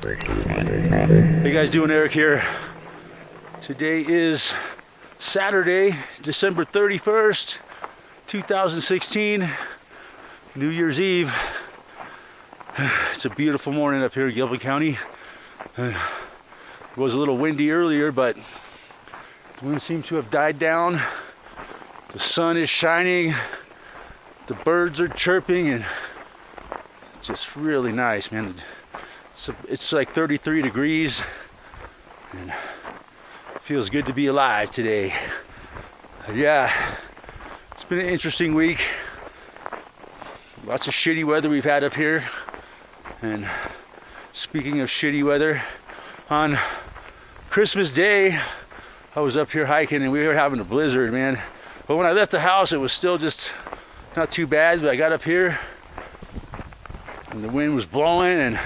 Hey guys, doing Eric here. Today is Saturday, December 31st, 2016, New Year's Eve. It's a beautiful morning up here in Gilpin County. It was a little windy earlier, but the wind seems to have died down. The sun is shining, the birds are chirping, and it's just really nice, man. It's like 33 degrees, and it feels good to be alive today. Yeah, it's been an interesting week. Lots of shitty weather we've had up here. And speaking of shitty weather, on Christmas Day, I was up here hiking and we were having a blizzard, man. But when I left the house, it was still just not too bad. But I got up here and the wind was blowing and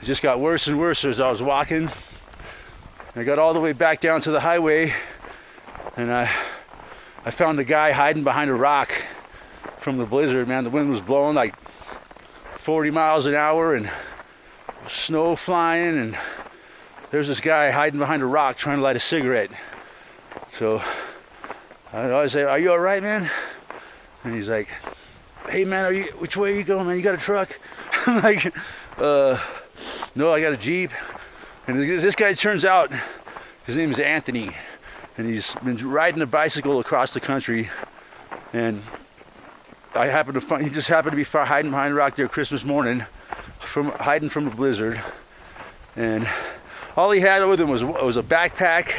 it just got worse and worse as I was walking. I got all the way back down to the highway and I found a guy hiding behind a rock from the blizzard, man. The wind was blowing like 40 miles an hour and snow flying, and there's this guy hiding behind a rock trying to light a cigarette. So I always say, "Are you all right, man?" And he's like, "Hey man, which way are you going, man? You got a truck?" I'm like, "No, I got a Jeep." And this guy, turns out his name is Anthony, and he's been riding a bicycle across the country, and I happened to find, he just happened to be hiding behind a rock there Christmas morning, hiding from a blizzard. And all he had with him was a backpack,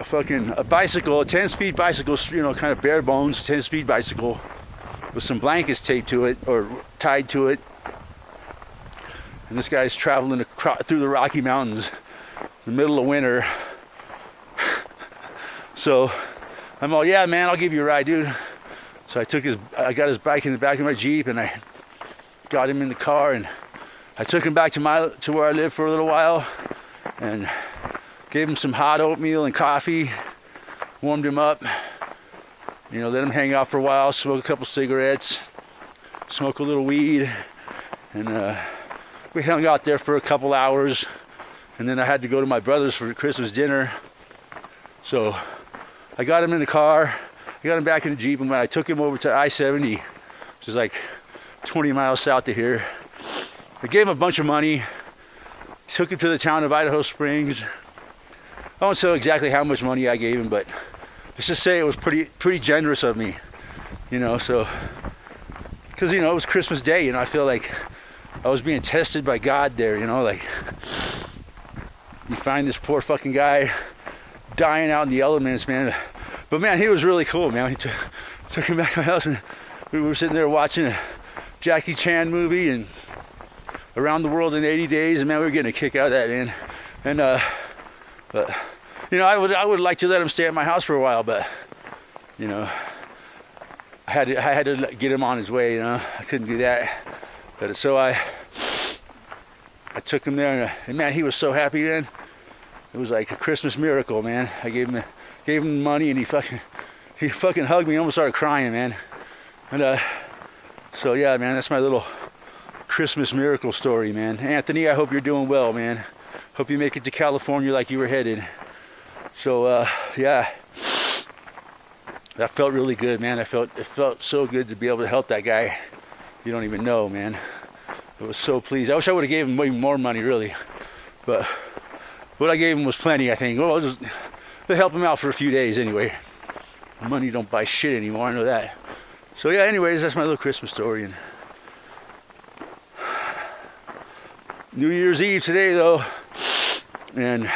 a bicycle, a 10-speed bicycle, you know, kind of bare bones 10-speed bicycle with some blankets taped to it or tied to it. And this guy's traveling through the Rocky Mountains in the middle of winter. So I'm all, "Yeah, man, I'll give you a ride, dude." So I got his bike in the back of my Jeep, and I got him in the car, and I took him back to where I live for a little while, and gave him some hot oatmeal and coffee, warmed him up, you know, let him hang out for a while, smoke a couple cigarettes, smoke a little weed, and we hung out there for a couple hours, and then I had to go to my brother's for Christmas dinner. So I got him in the car, I got him back in the Jeep, and when I took him over to I-70, which is like 20 miles south of here, I gave him a bunch of money, took him to the town of Idaho Springs. I won't say exactly how much money I gave him, but let's just say it was pretty generous of me, you know. So, because, you know, it was Christmas Day, you know, I feel like I was being tested by God there, you know, like you find this poor fucking guy dying out in the elements, man. But man, he was really cool, man. He took him back to my house, and we were sitting there watching a Jackie Chan movie and Around the World in 80 Days, and man, we were getting a kick out of that, man. And but you know, I would like to let him stay at my house for a while, but you know, I had to get him on his way, you know. I couldn't do that. But so I took him there, and man, he was so happy, man. It was like a Christmas miracle, man. I gave him money, and he fucking hugged me, almost started crying, man. And so yeah, man, that's my little Christmas miracle story, man. Anthony, I hope you're doing well, man. Hope you make it to California like you were headed. So yeah, that felt really good, man. It felt so good to be able to help that guy. You don't even know, man. I was so pleased. I wish I would have gave him way more money, really, but what I gave him was plenty, I think. Well, just to help him out for a few days anyway. Money don't buy shit anymore, I know that. So yeah, anyways, that's my little Christmas story. And New Year's Eve today, though, and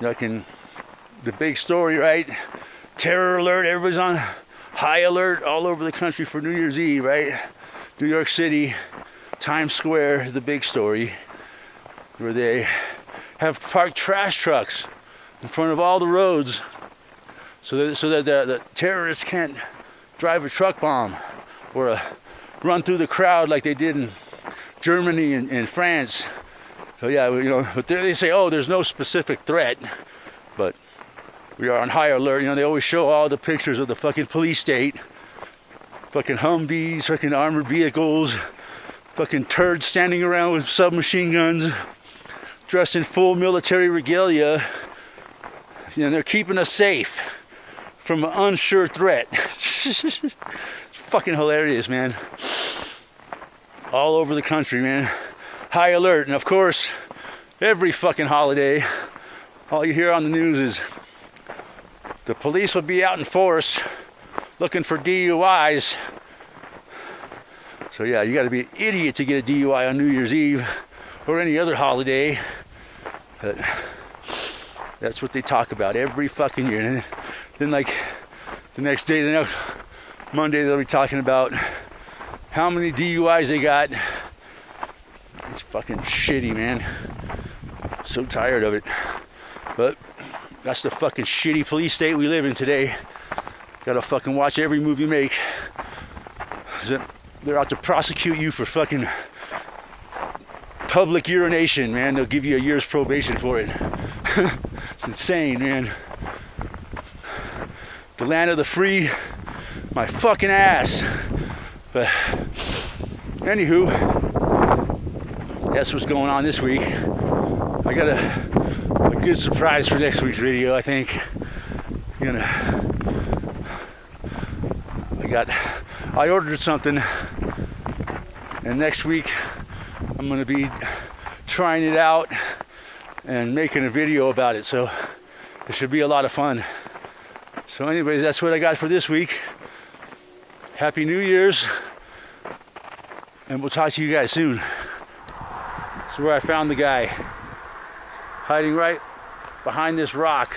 the big story, right? Terror alert, everybody's on high alert all over the country for New Year's Eve, right? New York City, Times Square, the big story, where they have parked trash trucks in front of all the roads so that the terrorists can't drive a truck bomb or run through the crowd like they did in Germany and France. So yeah, you know, but they say, oh, there's no specific threat, but we are on high alert. You know, they always show all the pictures of the fucking police state, fucking Humvees, fucking armored vehicles, fucking turds standing around with submachine guns, dressed in full military regalia. You know, they're keeping us safe from an unsure threat. It's fucking hilarious, man. All over the country, man. High alert. And of course, every fucking holiday, all you hear on the news is the police will be out in force looking for DUIs. So yeah, you got to be an idiot to get a DUI on New Year's Eve or any other holiday. But that's what they talk about every fucking year. And then like the next day, the next Monday, they'll be talking about how many DUIs they got. It's fucking shitty, man. So tired of it. But that's the fucking shitty police state we live in today. Gotta fucking watch every move you make. They're out to prosecute you for fucking public urination, man. They'll give you a year's probation for it. It's insane, man. The land of the free, my fucking ass. But anywho, that's what's going on this week. I got a good surprise for next week's video, I think. I ordered something, and next week I'm gonna be trying it out and making a video about it, so it should be a lot of fun. So anyways, that's what I got for this week. Happy New Year's, and we'll talk to you guys soon. This is where I found the guy, hiding right behind this rock.